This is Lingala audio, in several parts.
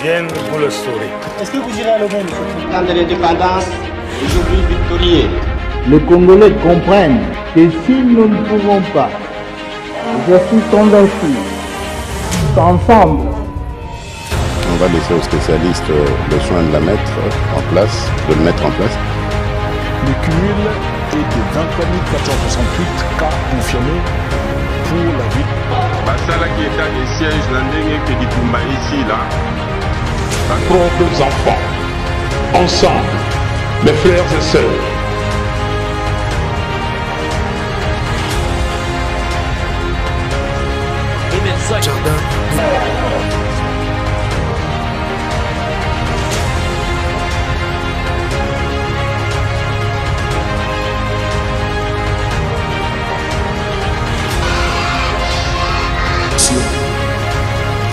viennent, vous le saurez. Est-ce que vous irez à l'ONU, monsieur? Temps de l'indépendance, aujourd'hui victorieux. Les Congolais comprennent que si nous ne pouvons pas, je suis convaincu qu'ensemble, on va laisser aux spécialistes le soin de la mettre en place, de le mettre en place. Le cumul est de 23 468 cas confirmés pour la ville. Basala qui est à des sièges landing que du Kumba ici là. Propres enfants, ensemble, mes frères et sœurs. Jardin.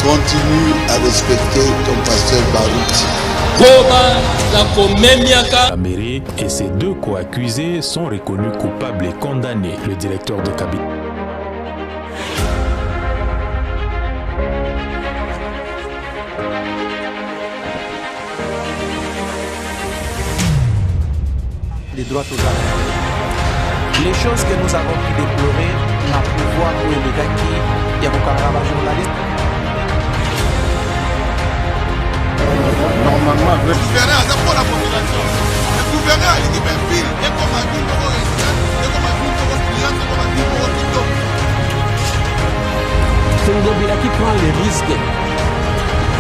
Continue à respecter ton pasteur Baruch. Améré et ses deux co-accusés sont reconnus coupables et condamnés. Le directeur de cabinet. Les droits aux armes. Les choses que nous avons pu déplorer, n'a pouvoir pour les gars qui y a beaucoup de journalistes. Normalement, le gouverneur a pour la population. Le gouverneur, il dit, mais ville, et comme un ville, et comme un ville, et comme un ville, c'est une ville qui prend les risques.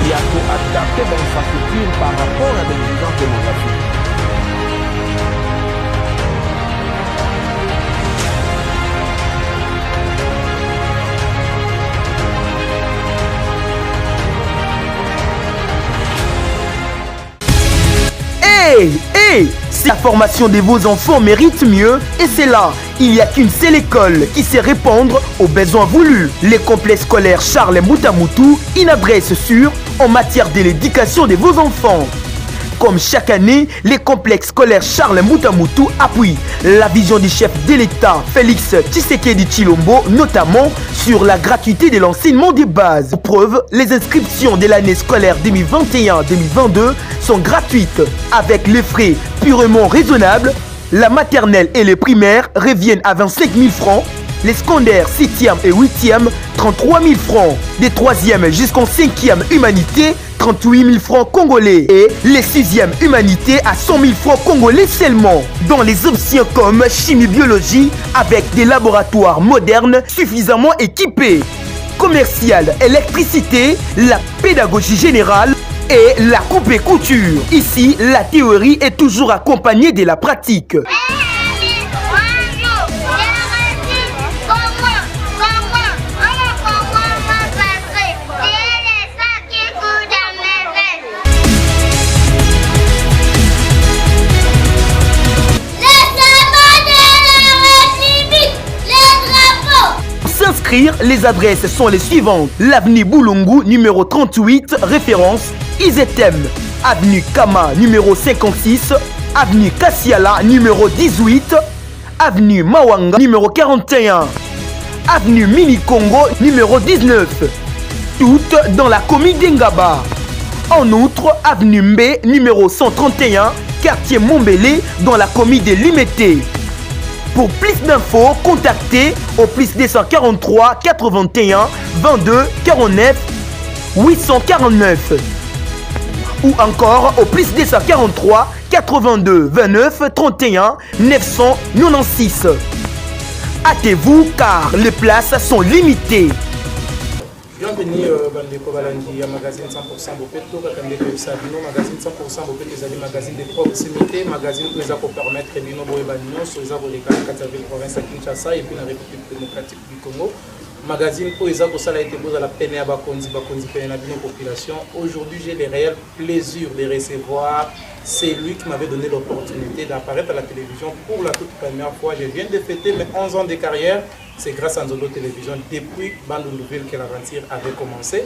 Il y a pour adapter l'infrastructure par rapport à des exigences démographiques. Hey, si la formation de vos enfants mérite mieux, et c'est là, il n'y a qu'une seule école qui sait répondre aux besoins voulus. Les complexes scolaires Charles Moutamoutou, une adresse sûre en matière de l'éducation de vos enfants. Comme chaque année, les complexes scolaires Charles Moutamoutou appuient la vision du chef de l'État Félix Tshisekedi Tshilombo, notamment sur la gratuité de l'enseignement des bases. Pour preuve, les inscriptions de l'année scolaire 2021-2022 sont gratuites avec les frais purement raisonnables. La maternelle et les primaires reviennent à 25 000 francs. Les secondaires 6e et 8e, 33 000 francs. Des 3e jusqu'en 5e humanité, 38 000 francs congolais. Et les 6e humanité à 100 000 francs congolais seulement. Dans les options comme chimie-biologie, avec des laboratoires modernes suffisamment équipés. Commercial, électricité, la pédagogie générale et la coupe et couture. Ici, la théorie est toujours accompagnée de la pratique. S'inscrire, les adresses sont les suivantes. L'avenue Boulungu, numéro 38, référence Izetem. Avenue Kama, numéro 56. Avenue Kassiala, numéro 18. Avenue Mawanga, numéro 41. Avenue Mini Congo, numéro 19. Toutes dans la commune d'Engaba. En outre, avenue Mbe, numéro 131, quartier Mombele, dans la commune de Limete. Pour plus d'infos, contactez au plus 243 81 22 49 849 ou encore au plus 243 82 29 31 996. Hâtez-vous car les places sont limitées. Bienvenue Bandeko Balandi à magazine 100% Bopeto, Kakandeko Sabino, magazine 100% Bopeto, c'est magazine de proximité, magazine qui vous permettre de nous voir sur les arbres de la province à Kinshasa et puis la République démocratique du Congo. Magazine pour les arbres, ça a été beau à la peine à Bakondi, peine à la population. Aujourd'hui, j'ai le réel plaisir de recevoir celui qui m'avait donné l'opportunité d'apparaître à la télévision pour la toute première fois. Je viens de fêter mes 11 ans de carrière. C'est grâce à Nzolo Télévision, depuis Bande Nouvelle que l'aventure avait commencé.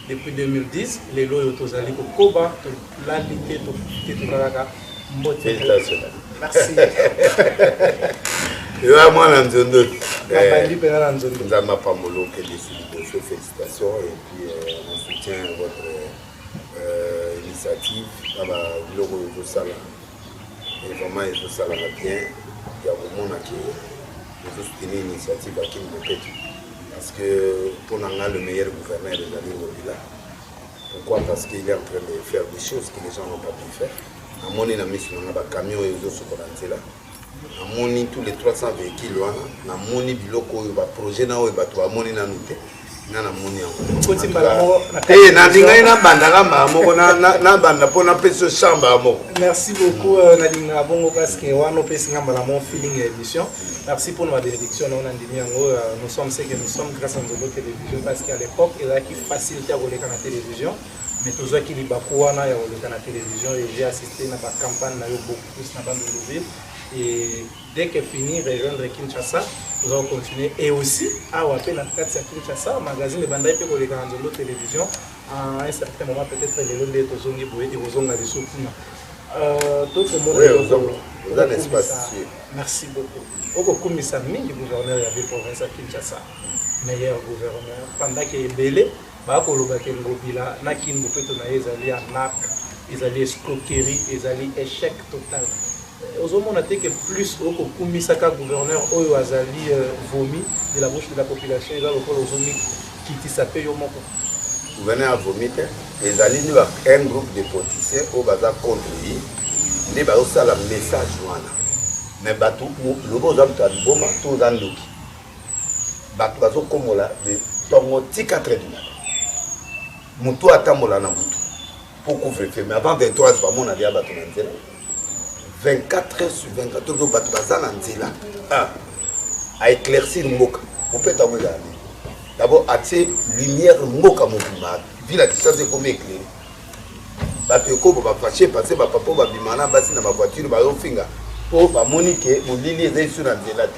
Depuis 2010, les lois autosali pour Koba, la Ligue, félicitations. Merci. Et là, moi, Nzondo. Félicitations Félicitations et puis on soutient votre initiative dans le logo de Sala. Et vraiment, ils ont ça bien. Il y a vraiment qui soutenir l'initiative à qui nous peut. Parce que pour nous, le meilleur gouverneur de la Ligue. Pourquoi? Parce qu'il est en train de faire des choses que les gens n'ont pas pu faire. À mon avis, on a des camions et des autres là. À mon avis, tous les 300 véhicules, à mon avis, il y a un projet qui est à mon avis. Merci beaucoup Nadine Bongo parce que on a feeling édition. Merci pour notre bénédiction. Nous sommes ce que nous sommes grâce à notre télévision parce qu'à l'époque il y a qui facilité à regarder la télévision. Mais tous ceux qui li bakuana ya regarder la télévision et j'ai assisté à la campagne beaucoup plus dans la ville. Et dès que fini rejoindre Kinshasa, nous allons continuer. Et aussi, à Wapé, la Kinshasa, magazine de Bandai peut regarder la télévision. À un certain moment, peut-être les gens de Tozongi Boué et Ozonga de Soukuna. Tout le monde est un espace. Merci beaucoup. Au beaucoup de Sami, le gouverneur de la province à Kinshasa, meilleur gouverneur. Pendant qu'il est belé, Bakoloba Kengobila, Nakin Boupeto Naïs, ils allaient arnaque, ils allaient escroquerie, ils allaient échec total. On a dit que plus au Kumisaka gouverneur Oyo Azali vomi de la bouche de la population, il va au Ozomi qui s'appelle Yomoko. Gouverneur a vomi, ils allaient nous un groupe de politiciens au bazar contre lui, ils ont aussi le message. Mais le bon homme a dit bon, tout dans l'eau. Bato comme là, de ton petit 4 du matin. Moutou attend mola na moutou pour couvrir-feu. Mais avant 23 heures, on a dit à bateau 24 heures sur 24, tout le bateau a éclairci le moka. On peut t'envoyer là. D'abord, à ces lumières moka mobima. Vu la distance de combien éclairé. Bateau ko va fâcher passer ma papa va bimana basi na ma voiture ba ofinga. Pour ba monique mon lili est sur la zélate.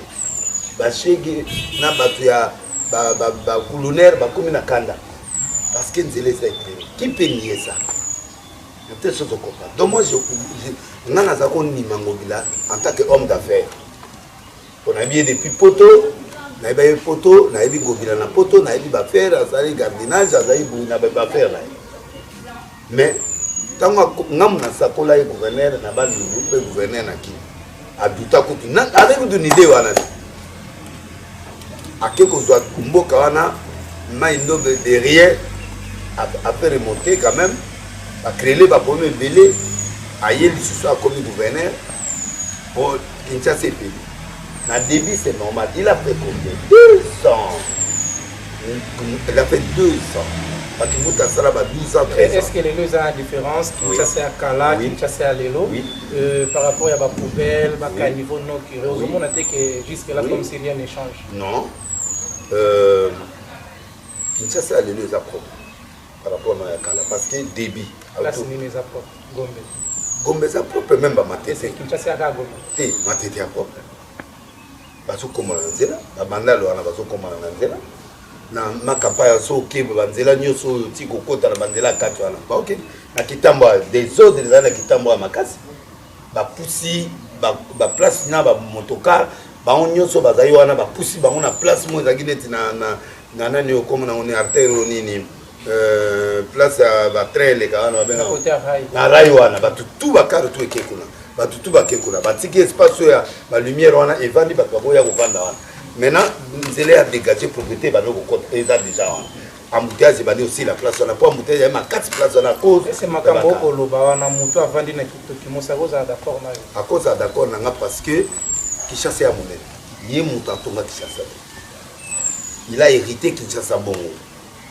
Ba chege na bateau ya ba colonel ba comme na kanda. Parce que nzélé ça éclairé. Qui peut nier ça? Donc moi, je en tant qu'homme d'affaires, on a bien depuis poto, on a bien poto, on a bien gobila na poto, on a bien faire, on a bien gardinage, on a bien faire. Mais quand on a sakola et gouverneur, on a bien gouverneur na qui a douta kutu, avec une idée wana. À quelque chose doit kumboka wana, mais il de rien à faire remonter quand même. À créer les babons belé, à y aller comme gouverneur pour Kinshasa pays. Dans le début, c'est normal. Il a fait combien? 2 ans. Il a fait 2 ans. Parce que Moutassala a 12 ans, 13 ans. Est-ce que les deux ont la différence? Kinshasa à Kala, Kinshasa à Lelo. Par rapport à la poubelle, à niveau non curé. On a dit que jusque-là, comme si rien n'échange. Non. Kinshasa à Lelo, ils apprennent. Par rapport à Kala. Parce que débit. Là, c'est une propre. Gombe. Gombe, c'est propre, même à Maté. C'est Kinshasa à Gombe. C'est Maté, c'est propre. Parce que comme on a dit là, la bande-là, on a besoin comme on a dit là. Dans ma campagne, ok, banzela nyoso tiko kota la banzela kato ana. Ba ok. Na kitamba des autres les ana kitamba makasi. Ba pusi ba place na ba motocar, ba onyoso bazai wana ba pusi ba on a place mo za gineti na nani comme na on est artère nini. Place à Batrel et Karana Bena. Na Raiwana, tout va car tout est Kekuna. Tout va Kekuna. Batiki espace ya la lumière wana et vandi bakaboya ko vanda wana. Maintenant, nous allons dégager propriété ba no ko déjà déjà. Embouteillage bani aussi la place on a pas embouteillage il y a 4 places on a cause. C'est makambo oloba wana mutu avandi na kitu kimosa koza d'accord na. À cause d'accord na parce que Kinshasa ya monene. Yé mutu atonga Kinshasa. Il a hérité Kinshasa bongo.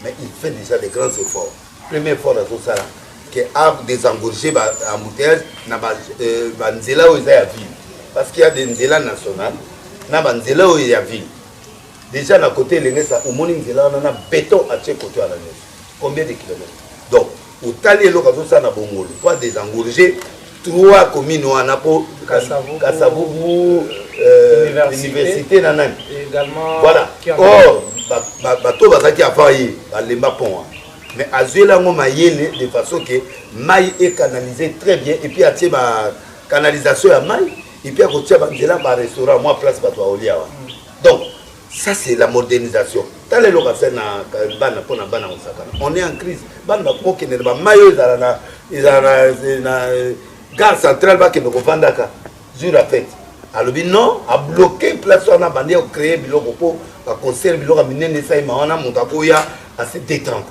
Mais il fait déjà des grands efforts. Premier effort dans tout ça, qui a désengorgé l'embouteillage dans la Nzela où il y a ville. Parce qu'il y a des Nzela nationales, dans la Nzela où il y a ville. Déjà, à côté de l'Église, au monde Nzela, on a béton à chaque côté à la neige. Combien de kilomètres? Donc, au talier, l'occasion, ça n'a pas de pas désengorger. 3 communes au Anapo, Kassavoubou, l'université Nanan. Également. Voilà. Or, bateau bazaki a failli lemba pont. Mais azuela ngo mayele de façon que maille est canalisé très bien et puis atie ba canalisation à maille et puis à côté ba nzela ba restaurant moi place bato olia. Donc ça c'est la modernisation. T'as les locaux na bana pour na bana osakana. On est en crise. Bana ba ko kene ba mayo na gare centrale ba ke no vandaka. Jour la fête. Alors non, a bloqué place on a bandé créer biloko pour ba concert biloko minene ça ma on a montakoya à se détendre.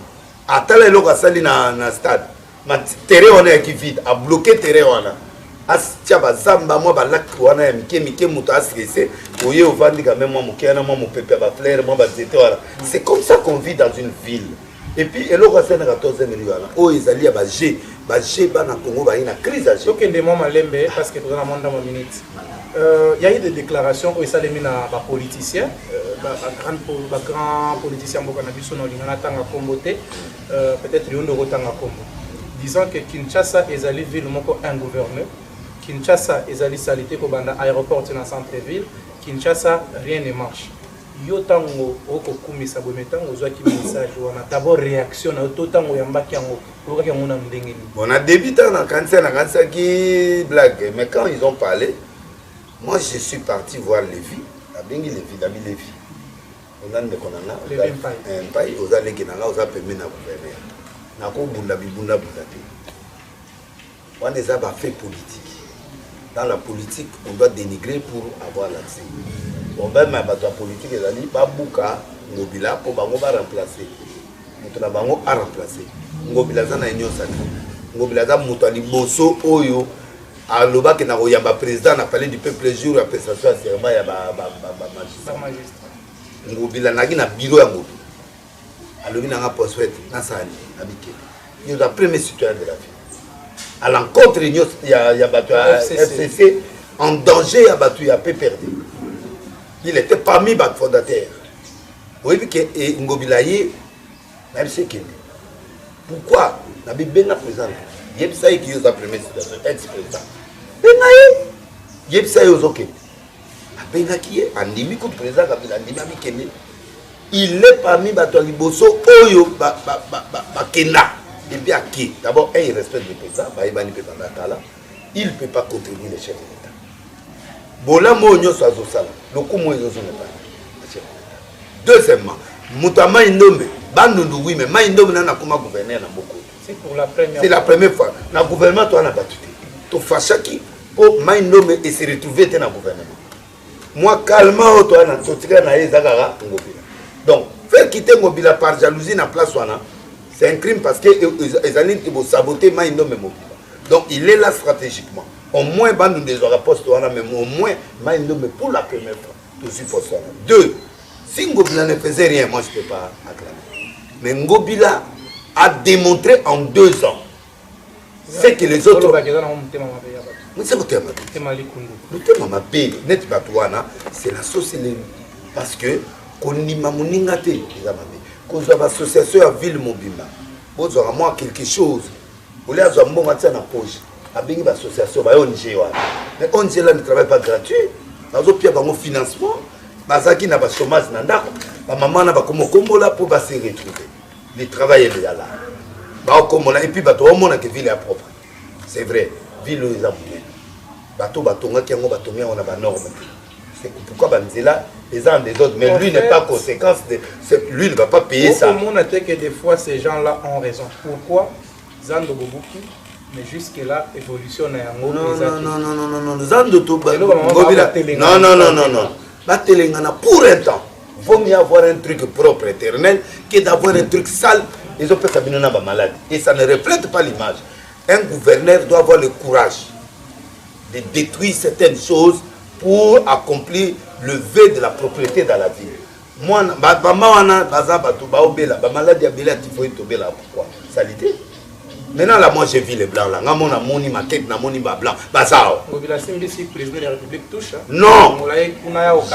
Ata les locaux sali na stade. Ma terrain on est qui vide, a bloqué terrain on a. Astia bazamba moi ba lac wana ya mike muto asirese oye ovandi quand même moi mokena moi mon pépé ba fleur moi ba zete wala. C'est comme ça qu'on vit dans une ville. Et puis eloko sena 14 millions o ezali ya ba G bana Congo ba ina crise age. OK ndemo malembe parce que dans monde dans minute. Il y a eu des déclarations où ça les mis na ba politicien ba grand politicien moko na biso na lingana tanga kombote peut-être yondo rotanga kombo. Disant que Kinshasa ezali ville moko un gouverneur. Kinshasa ezali salité ko banda aéroport na centre-ville. Kinshasa rien ne marche. Yo tango oko kumisa bometango ozwa ki message wana d'abord réaction na to tango yambaki yango ko ka ngona ndenge ni. On a débuté na kanisa qui blague mais quand ils ont parlé moi je suis parti voir Lévi, Dabi Lévi. On a ndekonana un pays aux allées qui na oza permis na gouverneur. Na ko bunda bunda te. On est à fait politique. Dans la politique, on doit dénigrer pour avoir l'accès. On va même la politique et les babouka ngobila pour bango ba remplacer. Mutu na bango a remplacer. Ngobila za na union sacrée. Ngobila za mutu ali boso oyo aloba ke na koyamba président na palais du peuple jour après ça soit serment ya ba magistrat. Ngobila nagi na bureau ya ngobila. Alobi na nga poste na sali abike. Nous sommes le premier citoyen de la ville. À l'encontre, il y a battu FCC en danger, il y a battu, il a peu perdu. Il était parmi les fondateurs. Vous voyez que Ngobilaye, même c'est qu'il pourquoi la Bible est présente. Il y a ça qui est le premier citoyen, ex-président. Il y a ça qui est le président. Qui est Andimi contre le président, il est parmi les Bosso, Oyo, Kenda. Et bien qui d'abord, il respecte le président, il ne peut pas contenir les chefs de l'État. Bola Mounio Sazosala, le coup moins pas. Deuxièmement, Moutama Indombe, Bandou, oui, mais Maïndombe n'a pas gouverné dans beaucoup. C'est pour la première fois. C'est la première fois. Dans le gouvernement, tu as battu. Tu fais chaki pour Maïndombe et se retrouver dans le gouvernement. Moi, calmement, tu as tiré dans Ngobila. Donc, faire quitter Ngobila par jalousie dans la place, c'est un crime parce qu'ils ont saboté Maïndombe Mobila. Donc, il est là stratégiquement. Au moins, nous devons poster, mais au moins, Maïndombe pour la première fois. Tout suite pour ça. Deux, si Ngobila ne faisait rien, moi, je ne peux pas acclamer. Mais Ngobila a démontré en 2 ans ce que les autres. C'est la société. Parce que, quand on a l'association à Ville Mobimba, on a moi quelque chose. On a un bon matin à poche. Il y a une association, mais ONG là ne travaille pas gratuit. Il y a un financement. Il y a un chômage. Maman n'a pas comme là pour se retrouver. Le travail est là. Et puis, on a que ville est propre. C'est vrai. Ville est à c'est pourquoi Banzela les uns des autres, mais lui n'est pas conséquence de. Lui ne va pas payer ça. Tout le monde a dit que des fois ces gens-là ont raison. Pourquoi Zando Bobuki, mais jusque-là, évolution est en haut. Non. Zando tout. Non. Batelengana pour un temps. Il vaut mieux avoir un truc propre, éternel, que d'avoir un truc sale. Les autres personnes sont malades. Et ça ne reflète pas l'image. Un gouverneur doit avoir le courage de détruire certaines choses pour accomplir le vœu de la propriété dans la ville. Moi, pourquoi? Salité. Maintenant, là, moi, j'ai vu les blancs. Là, mon amoni, ma tête, mon blanc. Bazao. Non.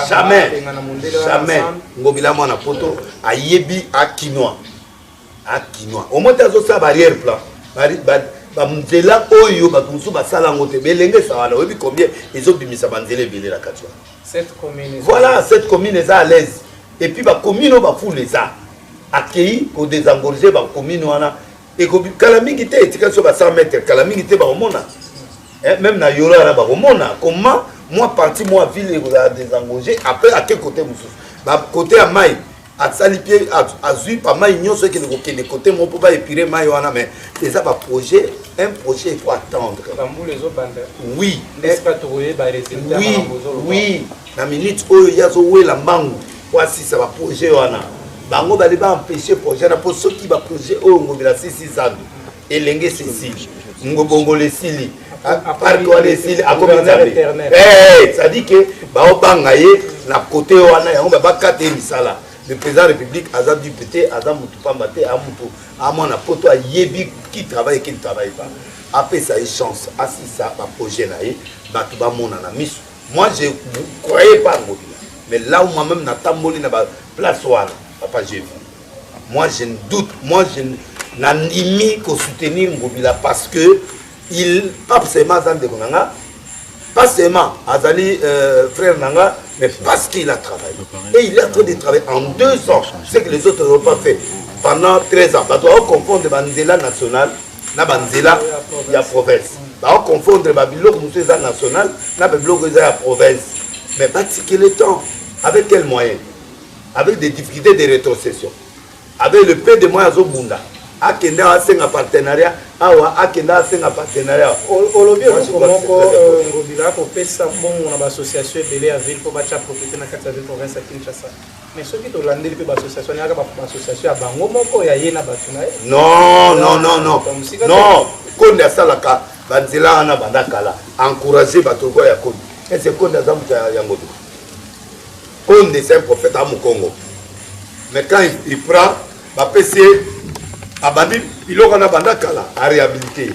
Jamais. Ngobila, mon apoto, a yebi, à quinoa. Au moins, tu as ça barrière plan. Bamzela oyo batumsu basala ngote belenge sawala webi combien ils ont bimisa banzele belé la katwa. Cette commune. Voilà, cette commune est à l'aise. Et puis ba commune ba fou les a accueilli ko désengorger ba commune wana et ko kalamingi te etika so ba 100 mètres kalamingi te ba omona. Même na yora na ba omona comment moi parti moi ville et désengorger après à quel côté mususu. Ba côté à Maï asali pied azui pas mal nyonso qui ne côté mon pour pas épirer mai wana mais c'est ça un projet il faut attendre oui oui na minute oyo yazo wela mbangu voici ça va projet wana bango bali ba empêcher projet na pour ceux qui va projet oyo ngobela 6 ans elenge ceci ngobongo lesili parc wa lesili akomenzabe ça dit que ba obanga ye na côté wana yango ba kate misala le président de la République Azam Dupété, Azam Moutupambate, Amon Poto, Yebi qui travaille et qui ne travaille pas. Après ça, il chance. Assis ça, ma projet là, Batouba mon ami. Moi, je ne croyais pas en Mobila. Mais là où moi-même, Nathan Moli n'a pas place, papa, j'ai vu. Moi, je ne doute. Moi, je n'ai mis qu'au soutenir Mobila parce que il, pas seulement Azam de Konanga, pas seulement Azali frère Nanga, mais parce qu'il a travaillé. Et il est en train de travailler en 2 ans. Ce que les autres n'ont pas fait pendant 13 ans. On doit confondre Banzela national et Banzela la province. On doit confondre Babylone national et Babylone la province. Mais bâtir le temps. Avec quels moyens? Avec des difficultés de rétrocession. Avec le peu de moyens au Bunda. Akenda a un partenariat, Akenda a un partenariat. Aujourd'hui, Ngobila pour faire ça, on a association de la ville pour bâtir propriété dans la province à Kinshasa. Mais ceux qui ont landé les associations, il y a une association à Bango, il y a une non. Non, quand il y a ça, Banzela ana bandakala, encourager Batogo ya Kondi. Et c'est quand il y a un Yangodo. Kondi c'est un prophète à Mukongo. Mais quand il prend, PC. Abandi biloko na banda kala a réhabilité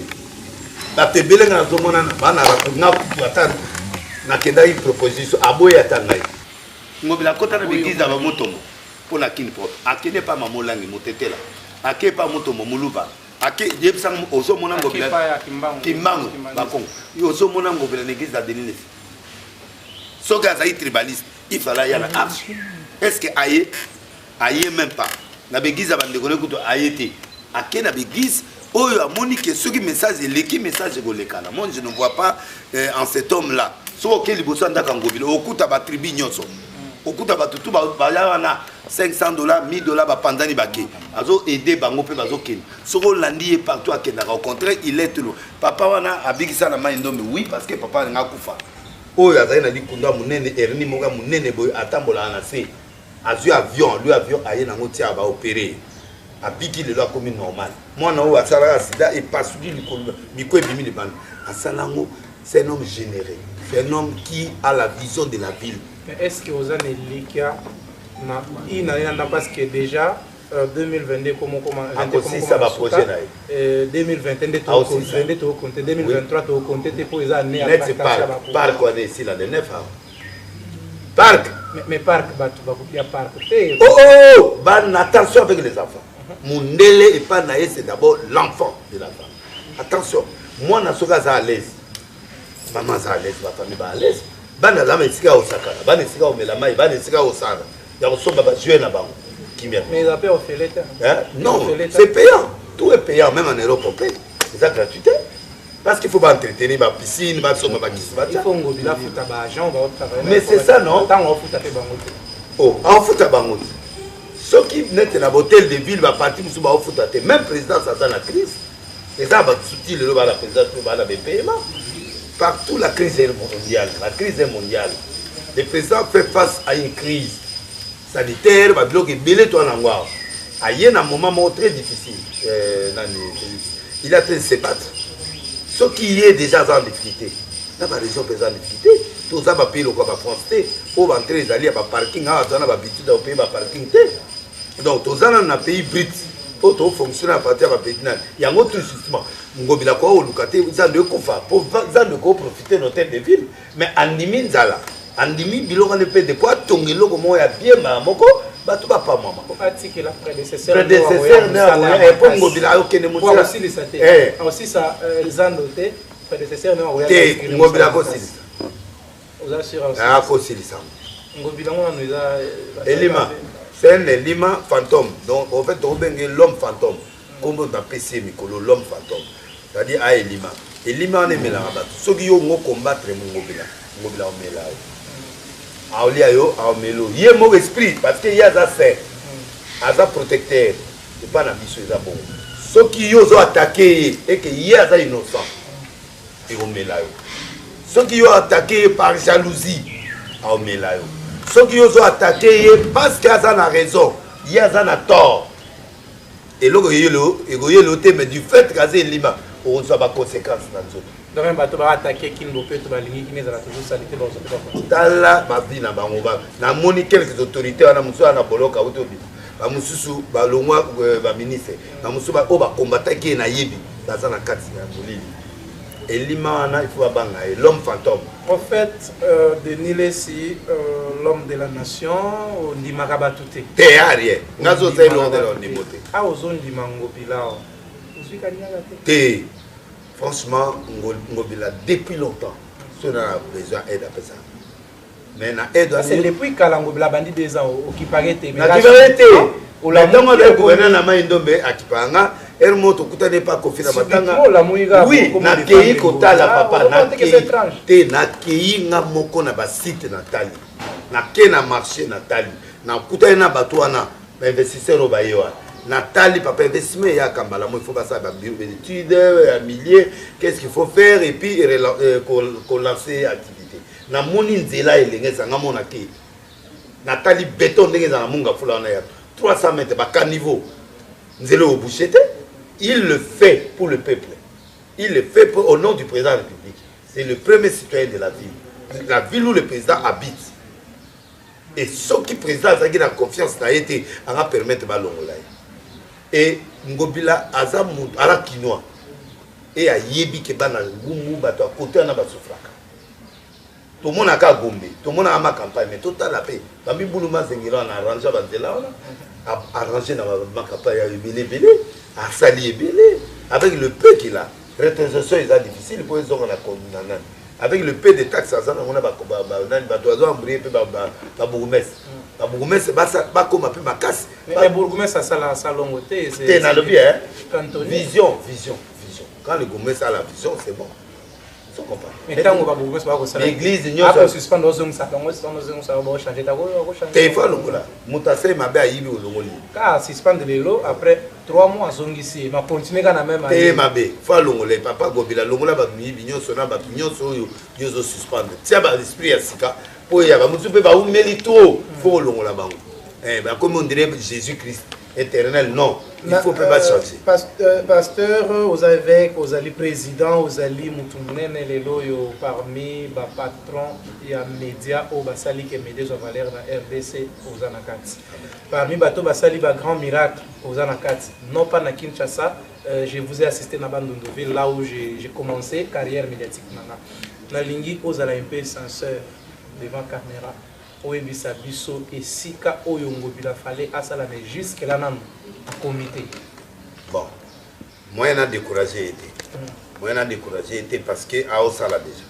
la tebele na zomona bana na kuata na kenda une proposition aboya tanai ngobila kota na bigiza ba motomo pour la kin pop akene pa mamolangi motetela ake pa motomo muluba ake yebsang ozo mona ngobila kimbango bakong ozo mona ngobila n'église Denise soka za tribaliste il fallait y aller est-ce que aye même pas na bigiza bande kone kuto ayete akena bigis oyo amoni que ce qui message l'équipe message golekana moi je ne vois pas en cet homme là so ke liboso ndaka ngobila okuta ba tribu nyonso okuta ba tutu ba wana $500 $1000 ba pandani bake azo aider bango pe bazo ken soko landi partout akena au contraire il est tout papa wana abigisa na maindo mais oui parce que papa nga kufa oyo azali na likunda munene erni moga munene boy atambola na se azu avion lui avion aye na ngoti aba opérer abiki le loi comme normal moi na o asala sida et pas du miko bimi le ban asalango c'est un homme généreux c'est un homme qui a la vision de la ville. Mais est-ce que vous avez likia na ina parce que déjà 2022 comment ça va projet là 2021 to compter 2023 to compter pour les années parc on est ici là de 9 ans parc mais parc il y a parc ban attention avec les enfants Mundele et pas naïe c'est d'abord l'enfant de la femme attention moi na soka za à l'aise maman za à l'aise ma famille va à l'aise ban na lama esika osaka ban esika o melama ban esika osana ya kosomba ba jouer na bango kimia mais ils appellent au filet non c'est payant tout est payant même en Europe on paye c'est ça gratuité parce qu'il faut pas entretenir ma piscine ma somba ba kisba il faut ngobila futa ba agent va travailler mais c'est ça non tant on futa pe bango oh on futa bango ceux qui naissent dans l'hôtel de ville va partir sur ba futa te même président ça dans la crise et ça va soutenir le la président va la paiement partout la crise est mondiale le président fait face à une crise sanitaire va bloquer belé toi n'angwa a y a un moment très difficile il a train de se battre ce qui est déjà en difficulté dans la région présente difficulté tout ça va payer le quoi va français pour entrer les alliés à parking à dans la habitude au pays va parking donc tout ça dans un pays brut pour tout fonctionner à partir de la pays il y a un autre justement ngobila quoi au locataire ça ne kofa pour ça ne ko profiter l'hôtel de ville mais andimi nzala andimi biloko ne peut de quoi tongelo comme ya bien moko ba tout pas maman atiki la prédécesseur et pour ngobila okene mo aussi les saté aussi ça les andoté prédécesseur non te ngobila ko sili aux assurances ah ko sili ça ngobila on nous a elima c'est un éliment fantôme donc en fait on bengue l'homme fantôme comme on appelle PC mikolo l'homme fantôme c'est-à-dire à elima on est mélangé ceux qui ont combattre ngobila on met là aolia yo aomelo yé mon esprit parce que y a ça c'est aza protecteur c'est pas na biso eza bon soki yo zo attaquer et que ye aza innocent et omela yo soki yo attaquer par jalousie omela yo soki yo zo attaquer parce que aza na raison ye aza na tort et loko yelo te mais du fait qu'aza elima okozwa ba conséquences na nzoto donc même bato ba attaquer Kimbo pe to balingi kineza la toujours salité ba zo pe tala ba vie na bango ba na moni quelques autorités wana muso na boloka utobi ba mususu ba longwa ba ministre ba mususu ba o ba combattre qui na yebi baza na kati ya bolili elima wana il faut abanga l'homme fantôme en fait Denis Lessi l'homme de la nation ndi makaba tuté te arrière ngazo c'est l'homme de la niboté a ozondi mango bilao usuka nyaka te franchement ngobila depuis longtemps on a besoin d'aide à ça mais na aide c'est depuis kalango bila bandi 2 ans okiparete mais okiparete la dongo de gouvernement na maindombe akipanga ermoto kutane pa kofina batanga oui na kei kotala papa na te na kei nga moko na ba site natali na ke na marché natali na kutane na batwana ba investisseurs ba yewa Nathalie, papa, investissement, il y a Kambala, il faut passer à la bureau d'études, à milliers, qu'est-ce qu'il faut faire, et puis lancer l'activité. Na moni nzela elenge sanga mona ke. Nathalie béton ndenge za munga fula na ya 300 mètres ba caniveau. Nzela au bouchete, il le fait pour le peuple. Il le fait au nom du président de la République. C'est le premier citoyen de la ville où le président habite. Et ce qui président a la confiance n'a été à permettre balongolai. Et ngobila azamu ala kinoa et a yebi ke bana ngumu bato à côté na basufraka tout monde a ka gombe tout monde a ma campagne mais total la paix bambi buluma zengela na arranger bandela a arranger na ma campagne ya belé a sali belé avec le peu qu'il a rétrocession est difficile pour les hommes na condamné avec le peu de taxes ça on a ba nani bato azo embrouiller pe ba bourgmestre la bourgmestre ba comme un peu ma casse mais bourgmestre ça la salon c'est dans le bien vision quand le bourgmestre a la vision c'est bon ça comprend mais tant on va bourgmestre va ça l'église après suspendre aux hommes ça on va changer ta téléphone là mutase mabe ayibi olongoli car suspendre les lots après 3 mois zongisi ma continuer kana même té mabe fa longole papa gobila longola ba miyibi nyonso na ba nyonso yo zo suspendre tia ba esprit ya sika pour y avoir mutu pe ba umeli trop faut longola bango bah comme on dirait Jésus-Christ éternel non il faut pas changer pasteur aux évêques aux alliés présidents aux alliés mutumene les loyo parmi ba patron ya média au basali que médias ont valeur na RDC aux anakati parmi bato basali ba grand miracle aux anakati non pas na Kinshasa je vous ai assisté na Bandundoville là où j'ai commencé carrière médiatique na lingi aux ala un peu censeur devant caméra oyebisa biso esika oyo ngobila fallait asala mais jusque là nan comité bon moi na découragé été parce que a osala déjà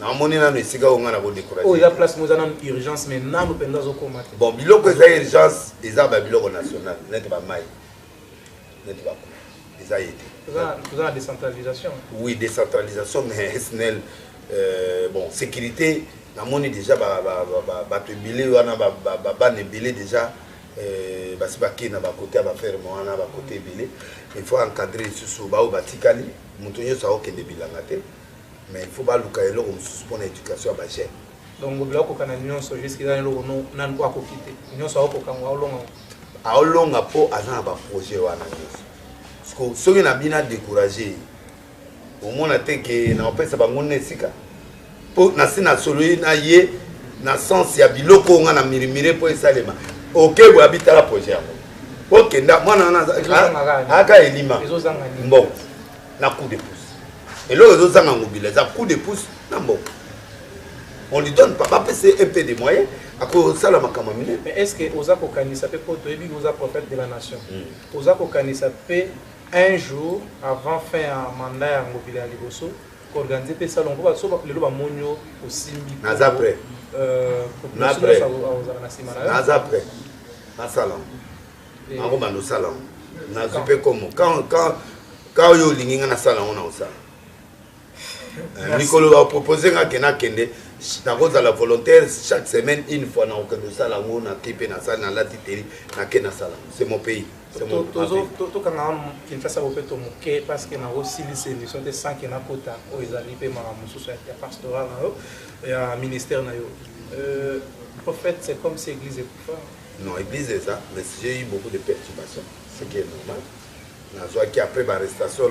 na moni na esika onga na bo découragé oh il y a place nous en urgence mais nanu penda zo komate bon biloko eza urgence eza ba biloko national net ba mai net ba eza été faisant la décentralisation oui décentralisation mais SNEL bon sécurité na moni déjà bato ebele wana bana ebele déjà basi bakei na bakote ya baferme wana bakote ebele il faut encadrer lisusu bao batikali moto nyonso aokende bilanga te mais il faut baluka eloko mosusu mpona éducation ya bagene donc biloko na nyonso jusqu'à eloko nani po akoki te nyonso aokokanga aolonga mpo aza na baprojet wana nyonso soki na bino adécouragé omona te ke na opesa bango na esika pour na sina solo na ye na sens ya biloko nga na mirimire pour esalema OK bo habita la projet yango OK nda mwana na aka elima bon na coup de pouce et là les autres ngobila za coup de pouce na bon on lui donne pas passer un peu de moyens à cause ça la makamamine mais est-ce que Ozako Kanisa peut pour toi Oza prophète de la nation Ozako Kanisa peut un jour avant fin mandat ya ngobila liboso organiser pe salon ko ba so le ba monyo osimbi naza après naza après na salon ako ba no salon na zupe comme quand yo linginga na salon on a ça Nicolo va proposer nga kena kende na cause la volontaire chaque semaine une fois na okendo sala ngo na kipe na sala na lati teri na ke na sala c'est mon pays c'est mon pays to kana Kinshasa opeto moke parce que na aussi les émissions de 100 qui na kota o ezali pe mara mususu ya pastoral na yo ya ministère na yo en fait c'est comme si église est pour faire. Non, église est ça, mais j'ai eu beaucoup de perturbations, ce qui est normal. Qui après ma arrestation,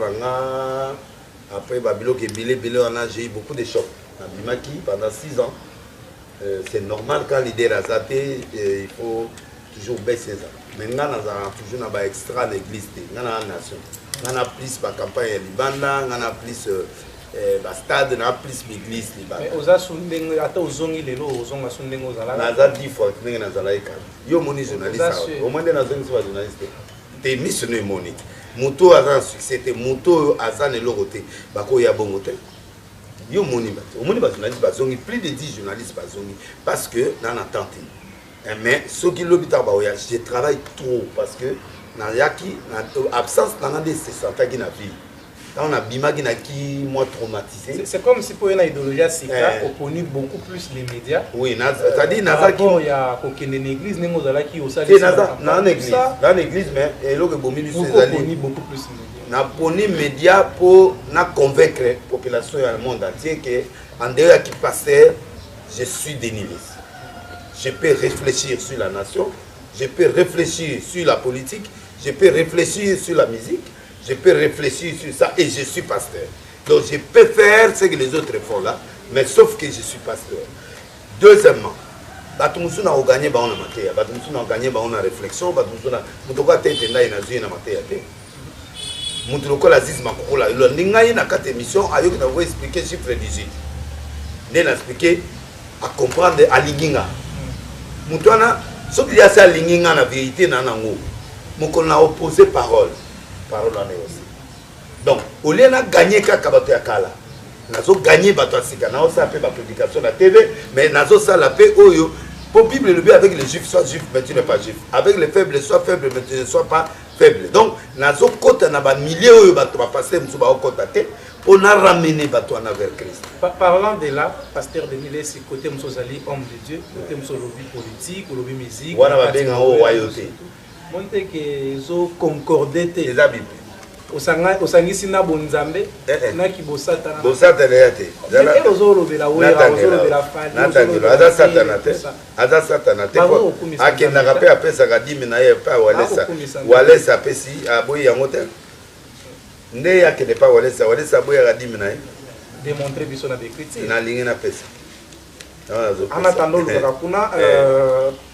après Babylone qui est bilé, j'ai eu beaucoup de chocs. Pendant 6 ans, c'est normal quand l'idée est azatée, il faut toujours baisser ça. Maintenant, on a toujours un extra l'église, on a une nation. On a plus la campagne Libanda, on a plus le stade, on a plus l'église Libanda. Mais aux asundeng, à tous les zongi les lots, aux zongi asundeng aux alala. Naza 10 fois que nous avons zalaïka. Yo moni journaliste, au moins des nations sont journalistes. T'es missionné moni. Muto a un succès, muto a un éloigné. Bako ya bon hôtel. Yo moni bat. Au moins des journalistes bazongi, plus de 10 journalistes bazongi, parce que n'en a tenté. Mais ce qui l'hôpital baoya, je travaille trop parce que dans yaki, absence dans des 60 qui na vie. Quand on a bimagi na qui moi traumatisé. C'est comme si pour une idéologie sika opponie beaucoup plus les médias. Oui, c'est-à-dire naza qui il y a aucune église nengo zala qui au sali. C'est naza dans l'église mais et là que bomi lui c'est allé beaucoup plus médias. Na poni média pour na convaincre la population et le monde entier que en dehors qui pasteur, je suis dénivelé. Je peux réfléchir sur la nation, je peux réfléchir sur la politique, je peux réfléchir sur la musique, je peux réfléchir sur ça et je suis pasteur. Donc je peux faire ce que les autres font là, mais sauf que je suis pasteur. Deuxièmement, Batumusu n'a gagné on a maté, Batumusu n'a gagné on a réflexion, Batumusu n'a mutoka tete na inazu na maté ate. Mutuloko la zis makola, le ningai na 4 émissions ayoki na vous expliquer chiffre 18. Né na expliquer à comprendre à linginga. Mutwana ce qu'il y a ça linginga na vérité na nango. Moko na opposé parole. Parole en est aussi. Donc, au lieu de gagner Kakabato Yakala, nous avons gagné Batoasika, nous avons fait ma prédication à la TV, mais nous avons fait la paix. Pour la Bible, le but avec les juifs, sois juif, mais tu n'es pas juif. Avec les faibles, sois faible, mais tu ne sois pas faible. Donc, nous avons côté dans milieu où on va passer, on a ramené Batoana vers Christ. Parlant de là, pasteur Denis, c'est côté Msozali, homme de Dieu, côté Msolobi politique, lobby musique. On va bien en haut, royauté. Monte que zo concordé les Bible osangisi na bonzambe na kibosata na bosata na yate zala ozolo bela wera ozolo bela fali natangelo ada satana te akenda kape apesa kadimi na ye pa walesa apesi aboyi yango te nde yakende pa walesa aboyi kadimi na ye démontrer biso na bekritie na lingi na pesa en attendant le kuna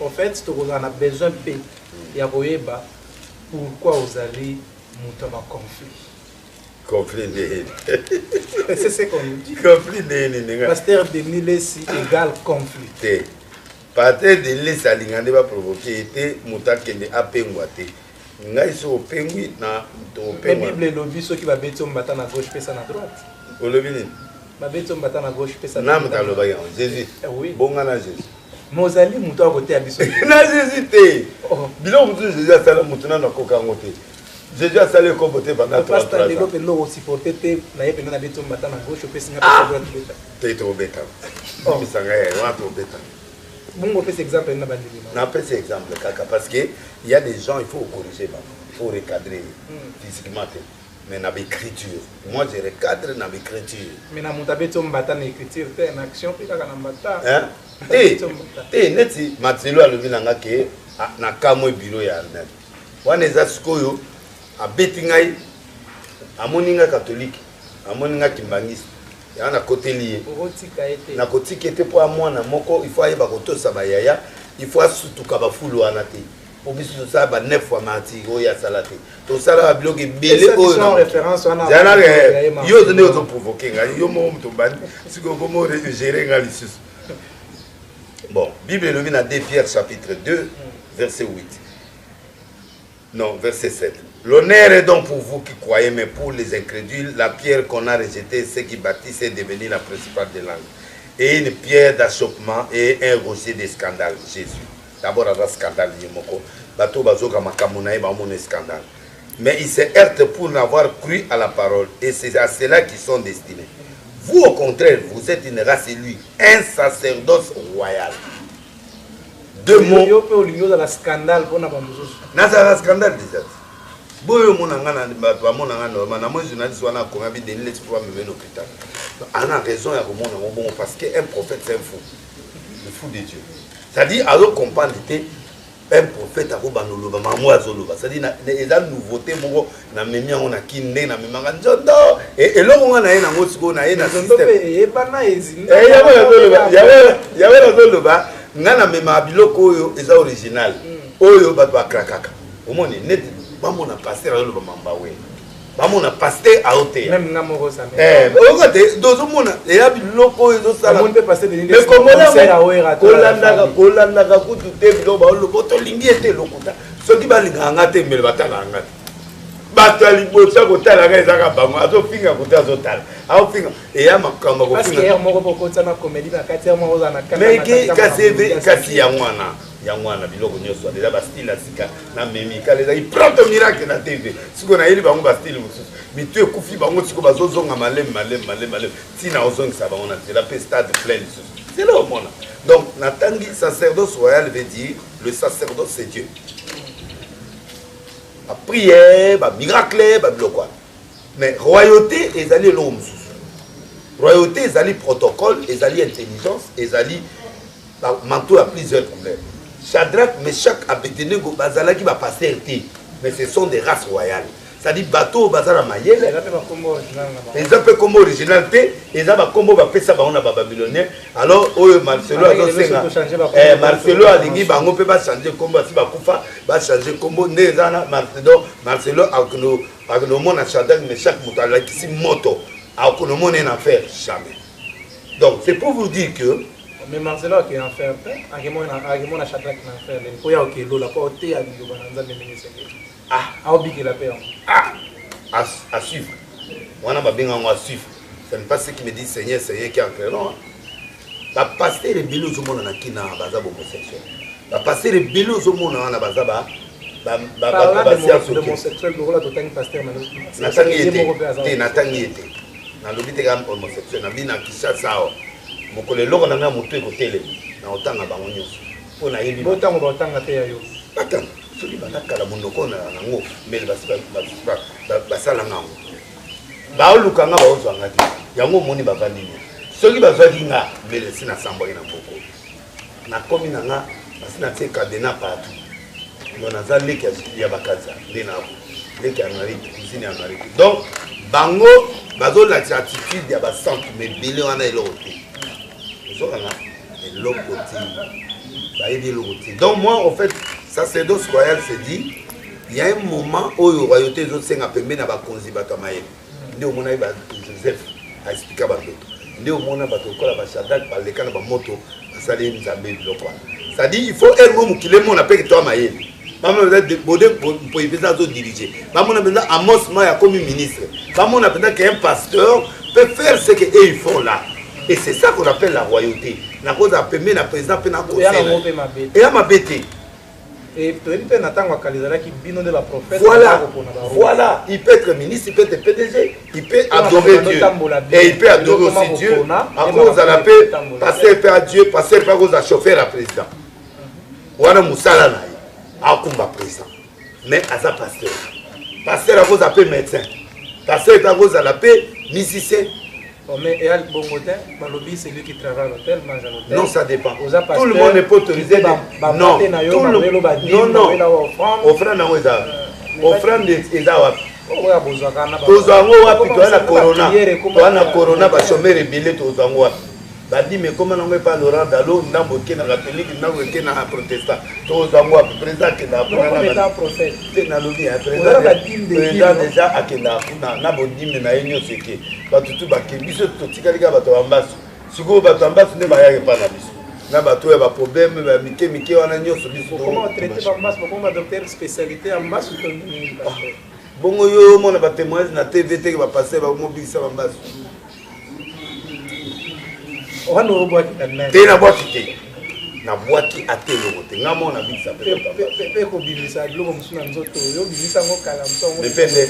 en fait on a besoin de ya koyeba pourquoi vous allez monter un conflit c'est ce qu'on dit conflit de pasteur Denis Lessi égale conflit pasteur Denis Lessi alingande va provoquer était mutakende apengwa te ngai so pengwi na to pengwa Bible lobi so qui va beto mbata na gauche pesa na droite olobi ni ba beto mbata na gauche pesa na mutaloba ya Jésus oui bonga na Jésus Mozali muto à côté abiso na Jésus te bilo mutu Jésus a sala mutu na koka ngote Jésus a salé comporter pendant 3 ans pasteur Lelo pe lo supporter te na ye pe na beto mbata na gauche pesa na droite beta te to beta mi sanga ya wa to beta bon on fait cet exemple na bandeli na fait cet exemple kaka parce que il y a des gens il faut corriger il faut recadrer physiquement mais dans l'écriture. Moi, je recadre dans l'écriture. Mais dans mon tabeto mbata na écriture, c'est une action puis kaka na mbata. Hein? Neti matelo alobinanga ke na kamo bureau ya Arnel. Wana ezasikoyo abeti ngai amoninga catholique, amoninga kimbangisi. Ya na côté lié. Na kotika ete po amwana moko il faut ayeba kotosa ba yaya, il faut asutuka ba fulu wana te. Pour biso ça ba 9 fois mati o ya salate to sala bloqué belé o na référence wana yo donné auto provoquer nga yo mo mto bani siko komo gérer nga lisus. Bon, Bible le vient à 2 Pierre chapitre 2 verset 8. Non, verset 7. L'honneur est donc pour vous qui croyez, mais pour les incrédules, la pierre qu'on a rejetée, ce qui bâtissent, est devenue la principale des langues. Et une pierre d'achoppement et un rocher de scandale. Jésus. D'abord, il y a un scandale. Mais ils se heurtent pour n'avoir cru à la parole. Et c'est à cela qu'ils sont destinés. Vous, au contraire, vous êtes une race élue, un sacerdoce royal. Deux mots. Il y a un scandale pour nous. Il y a un scandale déjà. Si vous avez un journaliste qui a dit l'hôpital, on a raison parce qu'un prophète, c'est un fou. Le fou de Dieu. C'est-à-dire, alors qu'on parle un prophète a robanoloba mamwa zoloba c'est-à-dire eza nouveauté moko na memi on a kinde na memanga njondo et longo na yena ngosiko na yena système et bana ezine yawe na zoloba ngana mema biloko oyo eza original oyo bato bakrakaka omoni net bamona pasteur zoloba mambawe bamona pasteur a hotel même na moko ça okote dozo mona ya biloko oyo zo sala on peut passer de mais comment kolanda ka kutu te bilo ba lo boto lingi ete lokuta soki balinga ngate mele batala ngate batali bosa ko tala ga ezaka bango azo finga ko tazo tala azo finga e ya makamba ko finga parce que hier moko poko tsana comédie ba kati moko za na mais kasi ya mwana biloko nyonso déjà ba style asika na memi kaleza i pronto miracle na TV siko na yeli bango ba style mususu mitu ekufi bango siko bazozonga malem tina ozongisa bango na la paix stade plein c'est là au monde. Donc natangi sacerdoce royal veut dire le sacerdoce c'est Dieu. La prière, ba miracle, ba biloko. Mais royauté ezali lo mususu. Royauté ezali protocole, ezali intelligence, ezali manteau à plusieurs couleurs. Shadrach, Meshach, Abednego, bazalaki ba passer té, mais ce sont des races royales. C'est-à-dire bateau bazala mayele. Ils appellent comme originalité, ils ont comme ba pesa ba on a babylonien. Alors Marcelo a senga. Marcelo a dit bango peut pas changer combo si ba kufa, ba changer combo nezana Marcelo a no mona Shadrach, Meshach, mutala qui si moto. A no mona en affaire jamais. Donc c'est pour vous dire que mais Marcelo qui est en faire a que Shadrach en faire les poya OK lola pas té a bido bananza mimi c'est ah oublie la paix à suivre. On a bien à suivre. Ce n'est pas ce qui me dit Seigneur qui est en clair. Non. La pasteur est bello au monde qui n'a pas homosexuel. La pasteur est bello au monde na bazaba homosexuel là tout un pasteur natangi été. Na lobité gam homosexuel na bina Kinshasa. Mokole loko na nga moto ekotele na otanga bango nyonso. Po na yebi botango botanga te yo. Attends. Soki batakala mondoko na nango mbele basala ngango baoluka nga baozwa nga te yango omoni bavandi ni soki bazwaki nga mbele si nasambwaki na mboko nakomi na nga basi natie kadena partout yo naza leki ya bakaza nde nabo leki ya amerike cuisine ya amerike donc bango bazolakisa attitude ya bacentre mais ebele wana eloko te ozokanga eloko te bayebi eloko te donc moi en fait sacerdoce royal se dit il y a un moment où la royauté est en pembe na bakonzi bato mayele nde omona ba Joseph a expliqué ba ndoto nde omona bato kola ba Shadrach ba lekana ba moto basali nzambe biloko. C'est-à-dire il faut un mot mukile mona pe to mayele bamona peut être bodé pour y faire diriger bamona peut être Amos Maya comme ministre bamona peut être qu'un pasteur peut faire ce que eux ils font là et c'est ça qu'on appelle la royauté na cause a pembe na président pe na conseil et à ma bête. Et voilà, il peut être ministre, il peut être PDG, il peut adorer Dieu. Et il peut adorer aussi Dieu. À cause de la paix, passer par Dieu, passer par cause de chauffeur à président. Voilà Moussala Naï, à cause de président. Mais à sa pasteur. Pasteur à cause de la paix médecin. Pasteur à cause de la paix musicien. Mais c'est lui qui travaille à l'hôtel, mange à l'hôtel. Non, ça dépend. Tout le monde n'est pas autorisé. Non, tout le monde. Non. Offrande à Ouza. Offrande à Tozango wapi toana corona. Toana corona ba chômeur billet tozango wapi. Badi mais comment on pas Laurent Dalo ndambo ke na catholique ndambo ke na protestant. Tozango wapi président ke na na prophète. Na lobi président déjà akenda na bodime na yenyo seke. Batutu bakebiso totikalika bato bambasu. Siko bato bambasu ne bayake pa na biso. Na bato ya ba problème ba mike wana nyonso biso. Comment traiter bambasu comme docteur spécialité ambasu to ni. Bongo yo mona ba témoignage na TV te ba passer ba mobiliser bambasu. On a boîte na. Te na boîte te. Na boîte a te logo te. Nga mona bisa pe. Pe ko bilisa logo musuna nzoto yo bilisa ngo kala mtongo. Depende.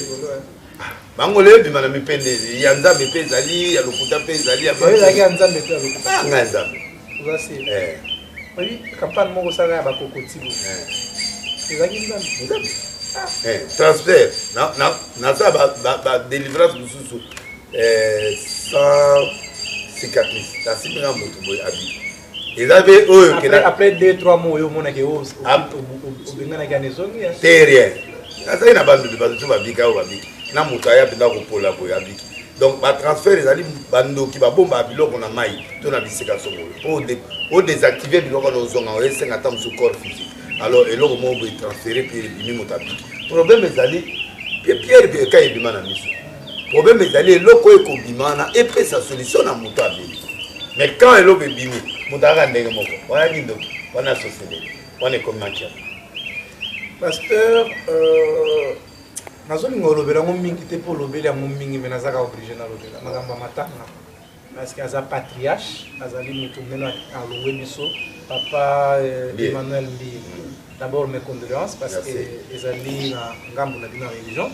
Bangolé bima na mipende ya nzambe pe ezali ya lokuta pe ezali ya ezalaki ya nzambe pe ya lokuta nga nzambe ozasi oyi campagne moko osala ya bakokoti bo ezalaki nzambe transfert naza badélivrance mosusu sans cicatrice nasimbinga moto boye abi eza mpe oyo après 2-3 mois oyo omonaki obenganaki ana ezongi te rien nazali na bandoli bato babika oyo babiki na moto aya mpenza kopola boye abiki donc batransfert ezali bandoki babomba biloko na mai to na bisika songolo po odésactive biloko na ozonga oyesenga ata mosu corps physique alors eloko moko boye transféré mpe ebimi moto abiki problème ezali pierre mpe eka ebima na miso problème ezali eloko oyo ekobima wana epesa solution na moto abimi mais quand eloko ebimi moto aka ndenge moko wana kindoki wana société wana ekomi makia pasteur nazolinga olobela yango mingi te mpo olobeli yango mingi me nazaka oblige nalobela makambo ya matanga parce que aza patriarche azali moto meno alongwe biso papa Emmanuel Mbi d'abord mes condoléances parce que ezali na ngambo na bino ya religion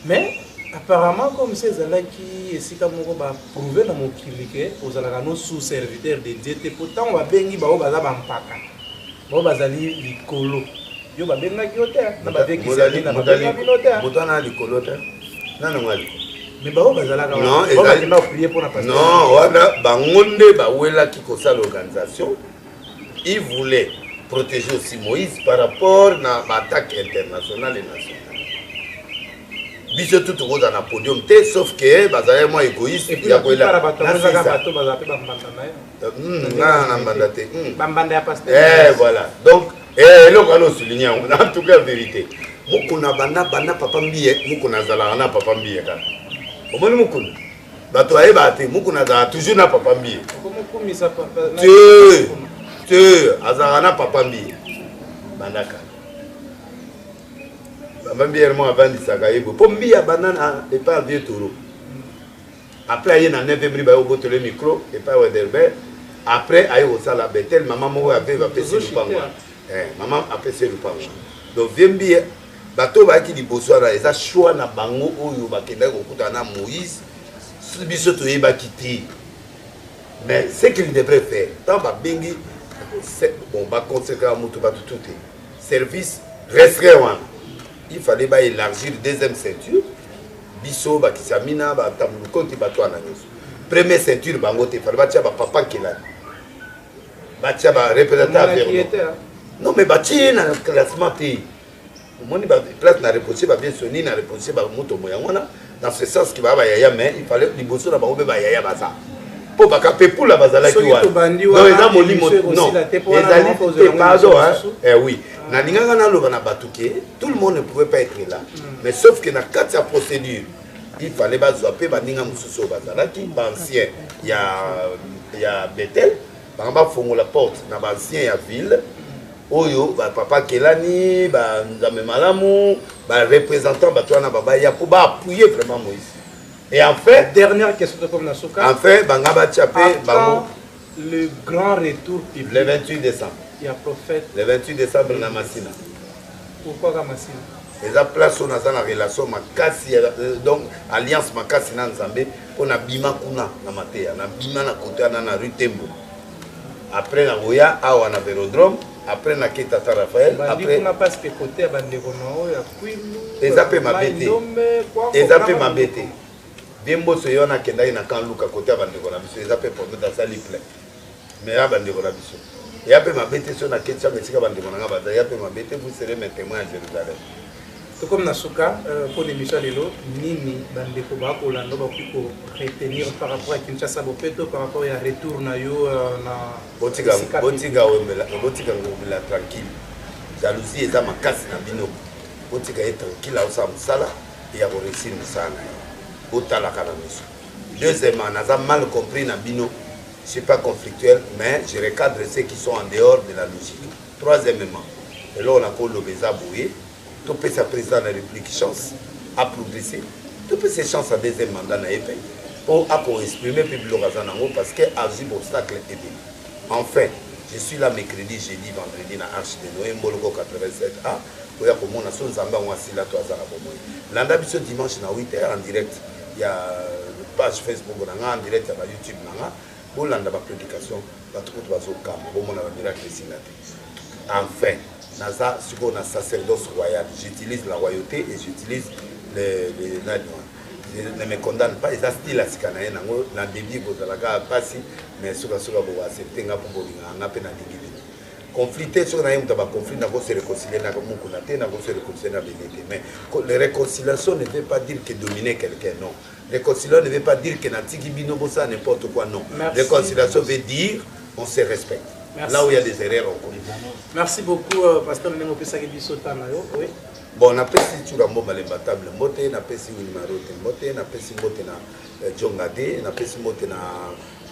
mais apparemment comme ça ezalaki esika moko baprouve na mokili ke ozalaka no sous serviteur de Dieu te pourtant babengi bao baza bampaka bao bazali likolo yo babengaki yo te na bavekisali na babenga bino te moto ana likolo te nana ngwa likolo mais bao bazalaka bakenda oprie mpona pasteur non wana bango nde bawelaki kosala organisation il voulait protéger aussi Moïse par rapport na attaque internationale et nationale biso tout tokoza na podium te sauf que bazali moi égoïste ya koela na mbanda te bambanda ya pasteur voilà donc eloko alo souligner en tout cas vérité mukuna bana papa mbiye mukuna zala na papa mbiye kaka omoni mukuna bato ayeba te mukuna za toujours na papa mbiye te azala na papa mbiye bandaka papa mbiye mo avandisaka yebo po mbiya banana et pas vieux taureau après aye na 9e riba yo botole micro et pas Wederber après aye osala Betel maman mo avait va pesi lupango maman apesi lupango donc viembi bato ba ki liboso na eza choix na bango oyo bakenda kokuta na Moïse biso to yeba kiti mais ce qu'il devrait faire tant ba bengi bon ba conséquent mutu ba tout service restreint wana il fallait ba élargir deuxième ceinture biso ba kisamina ba tamulu konti ba to na nyuso première ceinture bango te fallait ba tia ba papa kelani ba tia ba représentant non mais ba tia na classement te moni ba place na reprocher ba bien soni na reprocher ba moto moya wana dans ce sens qui va ba yaya mais il fallait liboso na bango be ba yaya baza po baka pepula bazalaki wana non eza molimo non ezali te pardon oui na linganga na loba na batuke tout le monde ne pouvait pas être là mais sauf que na kati ya procédure il fallait bazwa pe baninga mususu bazalaki ba ancien ya Betel banga fongola porte na ba ancien ya ville oyo ba papa kelani ba nzambe malamu ba représentant batwana baba ya pour ba appuyer vraiment Moïse. Et en fait, dernière question comme Nasuka. En fait, banga tchapé bango le grand retour public le 28 décembre. Il y a prophète le 28 décembre na Masina. Pourquoi la Masina? Les place on a la relation makasi donc alliance makasi na Nzambe on a bima kuna na matea na bima na côté na rue Tembo. Après na Roya awa na Vélodrome, après na Ketata Raphaël, après on a pas ce côté bandeko na oya kwilu. Ezape mabete. Ezape mabete. Bimbo soyona kenda ina kan luka côté bandeko na biso ezape pour dans sa liple. Mais ya bandeko na biso. Ya pe mabete so na ketcha mesika bandeko na ngaba ya pe mabete vous serez mes témoins à Jérusalem. Tout comme Nasuka pour l'émission lelo nini bandeko ba ko lando ba ko retenir par rapport à Kinshasa Bopeto par rapport à retour na yo na botika wembela tranquille. Jalousie eza makasi na bino. Botika est tranquille au samsala ya ko réussir musana. Otala kana miso. Deuxièmement, naza mal compris na bino. Je suis pas conflictuel mais je recadre ceux qui sont en dehors de la logique. Troisièmement, et là on a collé Beza Bouye. Tout peut sa président de la République chance à progresser. Tout peut ses chances à deuxième mandat na EP pour exprimer public parce que agir obstacle est venu. Enfin, je suis là mercredi, jeudi, vendredi na Arche de Noé, Moloko 87A. oya komona so nzambe yango asila to aza na bomoi landa biso dimanche na 8h en direct ya page Facebook nanga en direct ya YouTube nanga bolanda ba prédication bato kutu bazokamba bomona ba miracle esila te enfin naza siko na sacerdoce royal j'utilise la royauté et j'utilise les ne me condamne pas, ils ont style à ce qu'on a un débit de la gare passé, mais sur la source de la accepter un peu de peine à diviser. Confliter sur un conflit, n'a pas se réconcilier, n'a pas se réconcilier, mais la réconciliation ne veut pas dire que dominer quelqu'un, non. Réconciliation ne veut pas dire que n'attiquer binobosa n'importe quoi, non. Réconciliation veut dire on se respecte. Merci. Là où il y a des erreurs, on connaît. Merci beaucoup, Pasteur Nengo Pesaki Bisotana. Oui. Bon, on a fait sur la bombe battable mote, on a fait sur une marotte mote, on a fait sur mote na Jongade, on a fait sur mote na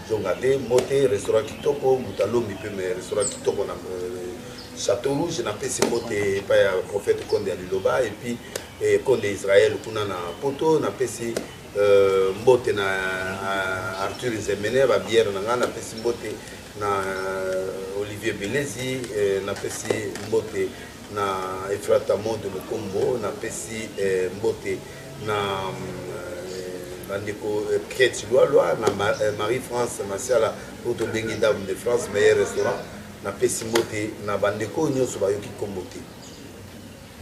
Jongade, mote restaurant Kitoko, Moutalombi peut mais restaurant Kitoko na Château Rouge, on a fait sur mote pas prophète Konde Aliloba et puis Konde Israël kuna na Poto, on a fait sur mote na Arthur Zemene, ba bière na on a fait sur mote na Olivier Belezi, on a fait sur mote na Efrata Monde le Combo na pesi mbote na bandeko Keti Loa na Marie-France Martiala auto bengi dame de France meilleur restaurant na pesi mbote na bandeko nyonso bayoki kombote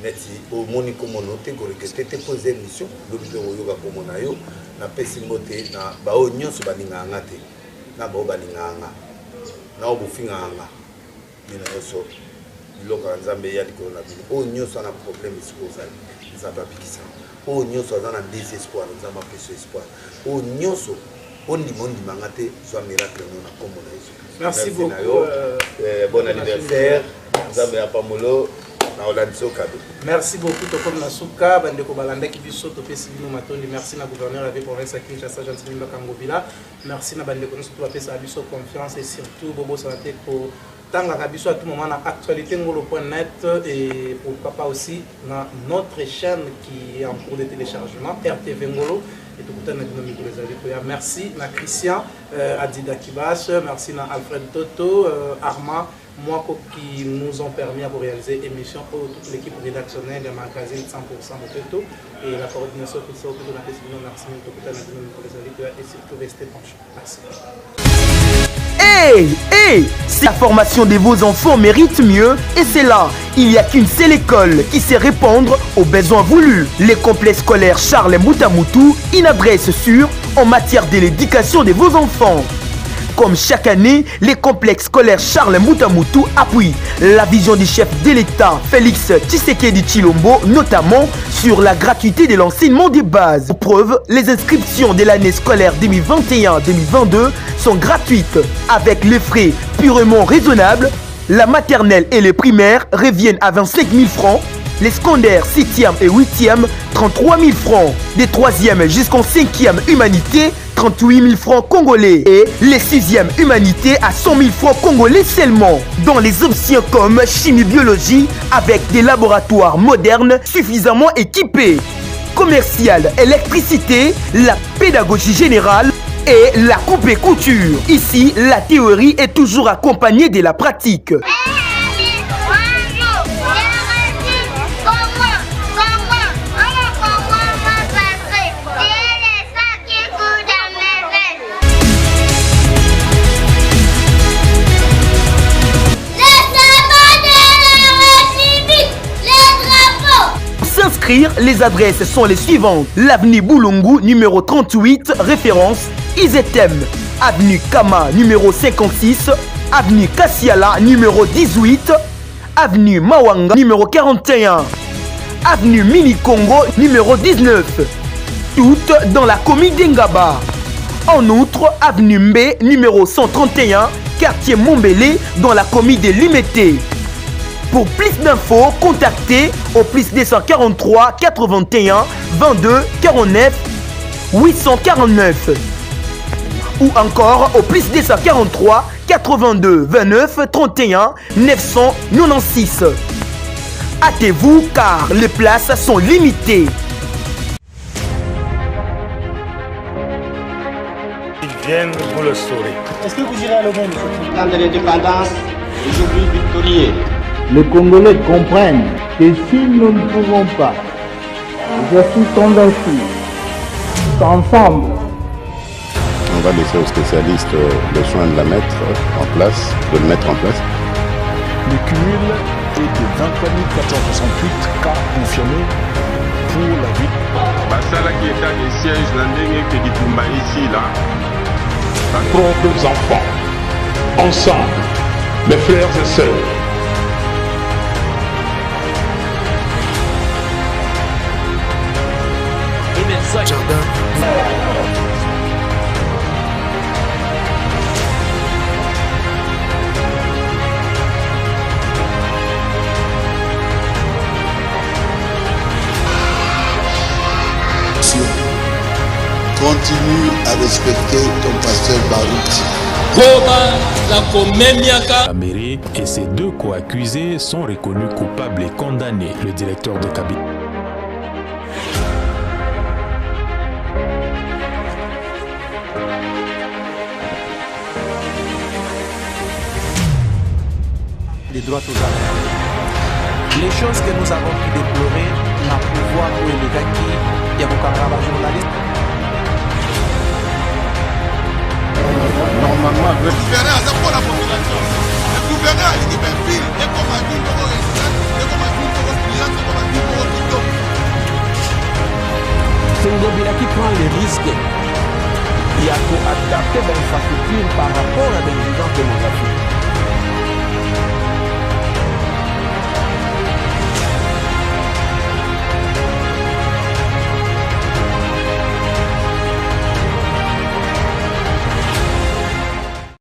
neti o moni komono te ko rekete poser mission lobito yoga komona yo na pesi mbote na bao nyonso baninga ngate na bao baninga nga na obufinga nga mina yoso loka nzambe ya likolo na bino o nyonso na problème eskozali nzambe abikisa o nyonso aza na désespoir nzambe apesa espoir o nyonso ondimondimanga te zwa miracle no na kombo na Yesu. Merci beaucoup. Bon anniversaire nzambe ya pamolo na olandiso cadeau. Merci beaucoup Tokom Nasuka bandeko balandaki biso topesi bino matondi. Merci na gouverneur la province à Kinshasa Jean Simba Kangobila. Merci na bandeko nyonso topesa biso confiance et surtout bobo santé pour Tanga Kabiso à tout moment dans actualité.net et pourquoi pas aussi dans notre chaîne qui est en cours de téléchargement RTV Ngolo et tout le temps. Merci à Christian Adida Kibas, merci à Alfred Toto, Armand Mwako qui nous ont permis à réaliser l'émission pour toute l'équipe rédactionnelle du magazine 100% Moteto et la coordination qui s'occupe de la question. Merci et surtout restez penchés. Merci. Hey, si la formation de vos enfants mérite mieux, et c'est là, il n'y a qu'une seule école qui sait répondre aux besoins voulus. Les complexes scolaires Charles Moutamutu, une adresse sûre en matière de l'éducation de vos enfants. Comme chaque année, les complexes scolaires Charles Moutamutu appuient la vision du chef de l'État, Félix Tshisekedi Tshilombo, notamment sur la gratuité de l'enseignement des bases. Pour preuve, les inscriptions de l'année scolaire 2021-2022 sont gratuites. Avec les frais purement raisonnables, la maternelle et les primaires reviennent à 25 000 francs. Les secondaires 6e et 8e, 33 000 francs. Des 3e jusqu'en 5e humanité, 38 000 francs congolais. Et les 6e humanité à 100 000 francs congolais seulement. Dans les options comme chimie-biologie, avec des laboratoires modernes suffisamment équipés. Commercial, électricité, la pédagogie générale et la coupe et couture. Ici, la théorie est toujours accompagnée de la pratique. S'inscrire, les adresses sont les suivantes. L'avenue Boulungu, numéro 38, référence Izetem. Avenue Kama, numéro 56. Avenue Kassiala, numéro 18. Avenue Mawanga, numéro 41. Avenue Mini Congo, numéro 19. Toutes dans la commune d'Engaba. En outre, avenue Mbe, numéro 131, quartier Mombele, dans la commune de Limete. Pour plus d'infos, contactez au plus 243 81 22 49 849 ou encore au plus 243 82 29 31 996. Hâtez-vous car les places sont limitées. Ils viennent, vous le saurez. Est-ce que vous irez à l'Oban, monsieur? Temps de l'indépendance, aujourd'hui victorieux. Les Congolais comprennent que si nous ne pouvons pas, je suis convaincu qu'ensemble, on va laisser aux spécialistes le soin de la mettre en place, de le mettre en place. Le cumul est de 23 468 cas confirmés pour la ville. basalaki état de siège na ndenge ke bitumba ici là. Propres enfants, ensemble, mes frères et sœurs. Continue à respecter ton pasteur Baruch. Améré et ses deux co-accusés sont reconnus coupables et condamnés. Le directeur de cabinet. Les droits aux armes. Les choses que nous avons pu déplorer na pouvoir ou le gars qui y a beaucoup de journalistes. Normalement, le gouvernement a pour la population. Le gouvernement a dit que ville est comme un ville pour résident, est comme un ville pour client, est comme un ville pour hôpital. C'est une lobby qui prend les risques. Il y a qu'à adapter l'infrastructure par rapport à l'exigence démographique.